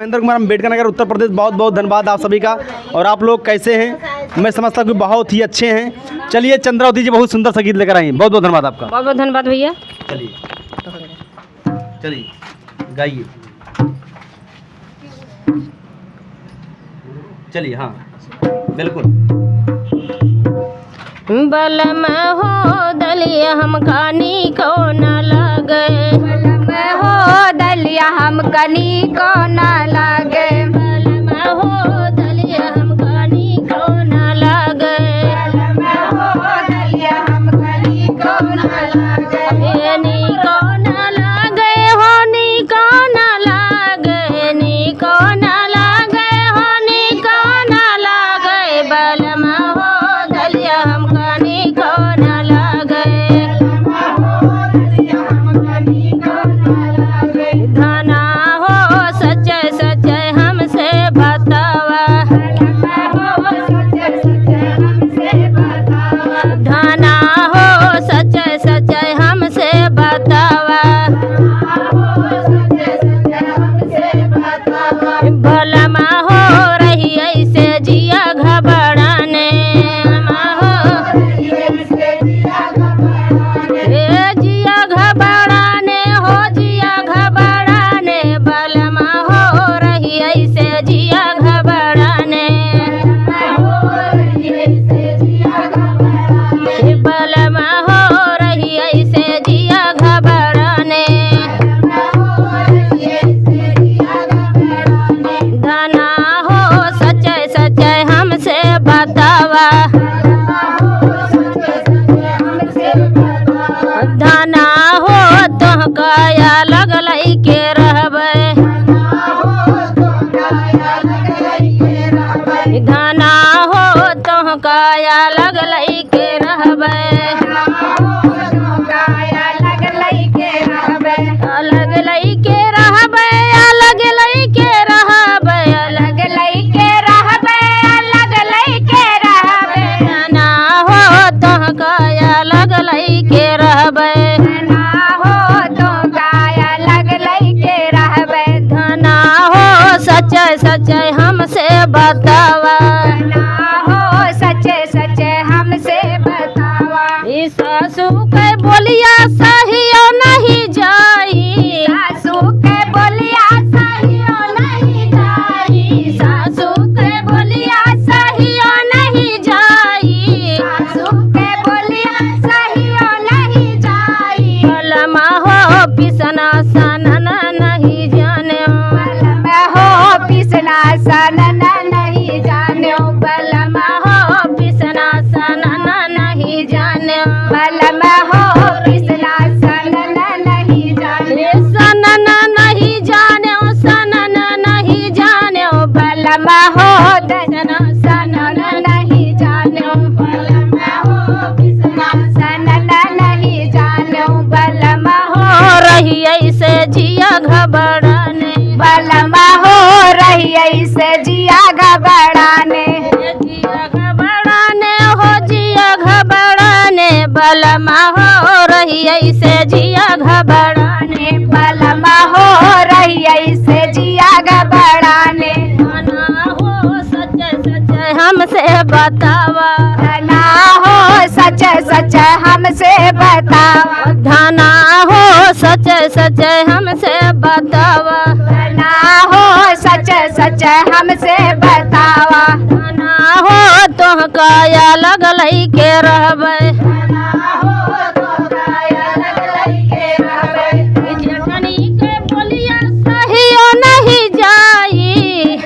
महेंद्र कुमार अम्बेडकर नगर उत्तर प्रदेश। बहुत बहुत धन्यवाद आप सभी का। और आप लोग कैसे हैं? मैं समझता हूँ कि बहुत ही अच्छे हैं। चलिए चंद्रावती जी बहुत सुंदर सा गीत लेकर आई हैं। बहुत बहुत धन्यवाद आपका। बहुत बहुत धन्यवाद भैया। चलिए चलिए गाइए। चलिए हाँ बिल्कुल। बलम हो दलिया हम कानी को न लागे, बलम हो दलिया हम कनी को न लागे, बलम हो दलिया हम कानी को न लागे, बलम हो दलिया हम कनी को न लागे, नी को न लागे हो नी को न लागे, नी को न लागे हो नी को न लागे, बलम हो दलिया हम कानी को न लागे, धना हो सच्चे सच्चे हमसे बतावा, धना हो सच्चे सच्चे हमसे बतावा, भलमा हो रही ऐसे जिया घबराने, जिया घबराने हो जिया घबराने, बलमा हो रही ऐसे जिया घबराने, बलमा हो रही ऐसे जिया घबराने, धना हो सच्चे सच्चे हमसे बतावा, धना हो तोह काया लगलई के रहबे, धना हो तोह काया लगलई के रहबे, लगलई के रहबे, लगलई के रहबे, लगलई के रहबे, लगलई के रहबे, लगलई के रहबे, धना हो तोह काया लगलई के रहबे, ना हो तो गाया लगलई के रहबे, धना हो सच्चे सच्चे हमसे बतावा, ना हो सच्चे सच्चे हमसे बतावा, ई सासू के बोलिया सहियो नहीं जाई, सासू के बोलिया सहियो नहीं जाई, सासू के बोलिया सहियो नहीं जाई, सासू के बोलिया सहियो नहीं जाई, बलमा हो पिसना सनना नहीं जाने, बलम हो पिसना सनना नहीं जाने, बलम हो पिसना सनना नहीं जाने, बलम हो पिसना सनना नहीं जाने, सनना नहीं जाने, सनना नहीं जाने, बलम हो दसना सनना नहीं जाने, बलम हो पिसना सनना नहीं जाने, बलम हो रही ऐसे जिया घबराने, बलम हो रही ऐसे जिया घबराने, जिया घबराने हो जिया घबराने, बलमा हो रही ऐसे जिया घबराने, बलम हो रही ऐसे जिया घबराने, धना हो सच्चे सच्चे हमसे बतावा, ना हो सच सच हमसे बतावा, धना हो सच्चे सच्चे हमसे बतावा, ना हो सच सच हमसे बतावा, धना हो तोह काया लगलई के रहबे, जेठनी के बोलिया सहियो नहीं जाई,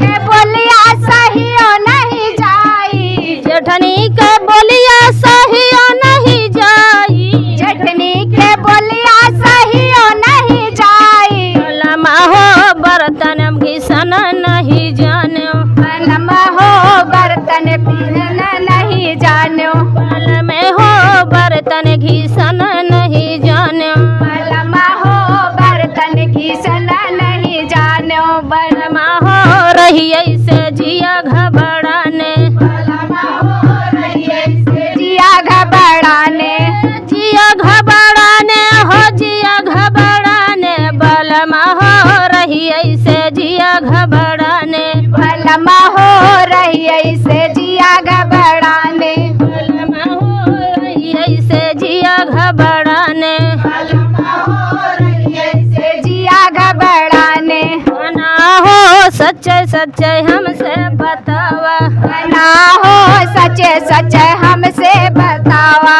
के बोलिया सहियो नहीं जाई, जेठनी के बोलिया सहियो नहीं जाई, चटनी के बोलिया सहियो नहीं जाई, बलमा हो बर्तन घिसन नहीं जाने, बलम हो बर्तन पीना नहीं जानो, बल में हो बर्तन घिसन नहीं जाने, बलम हो बर्तन घिसना नहीं जानो, बलमा हो रही ऐसे जिया घबराने, जिया घबराने, जिया घबराने हो जिया घबराने, बलमा हो रही ऐसे जिया घबराने बलमा हो रही ऐसे जिया घबराने बलमा हो रही ऐसे जिया घबराने बलमा हो रही ऐसे जिया घबराने ना हो सच्चे सच्चे हमसे बतावा ना हो सच्चे सच्चे हमसे बतावा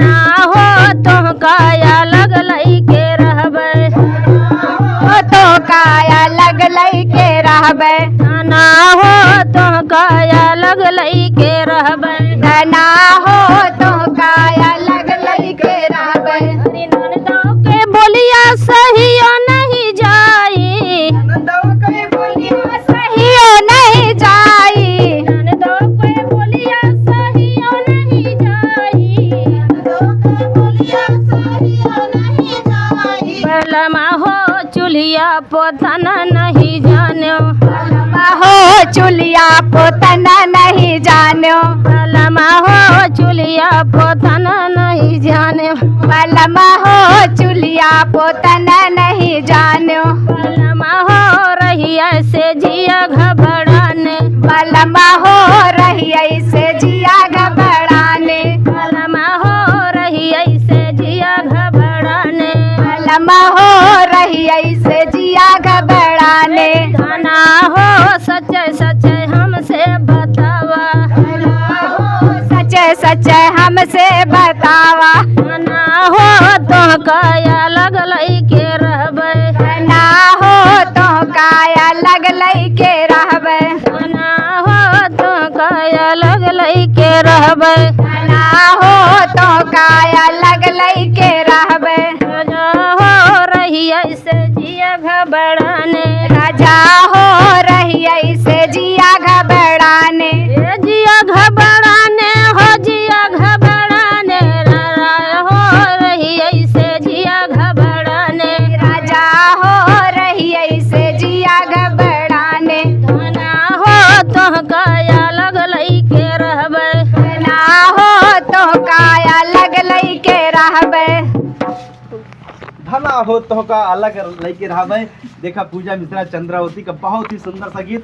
ना हो तो काया लगलई के रहबे हो तो काया लगलई के रहबे ना हो तो काया लगलई के रहबे ना हो तो काया लगलई के रहबे ननदो के बोलिया सहियो नहीं जाई सहियो नहीं जाई ननदो के बोलिया सहियो नहीं जाई बलमा हो चूल्हिया पोतन नहीं जानो बलमा हो चुलिया पोतन नहीं जानो बलमा हो चूल्हिया पोतन नहीं जानो बलमा हो चुलिया पोतन नहीं जानो बलमा हो रही ऐसे जिया घबराने बलमा हो रही ऐसे जिया घबराने बलमा हो रही ऐसे जिया घबराने बलमा हो रही ऐसे जिया घबराने ना हो सच्चे सच्चे हमसे बतावा सच्चे सच्चे हमसे बतावा ना हो तो काया लगलई के रहबे ना हो तो काया लगलई के रहबे ना हो तो काया लगलई के रहबे ना हो तो काया लगलई के रहबे ना हो रही ऐसे जिया घबराने राजा हो रही ऐसे जिया घबराने ए जिया घबराने हो जिया घबराने राय हो रही ऐसे जिया घबराने राजा हो रही ऐसे जिया घबराने ना हो तो काया लगलई के रहबे ना हो तो काया लगलई के रहबे भला हो तो का अलग लेके रहा। देखा पूजा मिश्रा चंद्रावती का बहुत ही सुंदर सा गीत।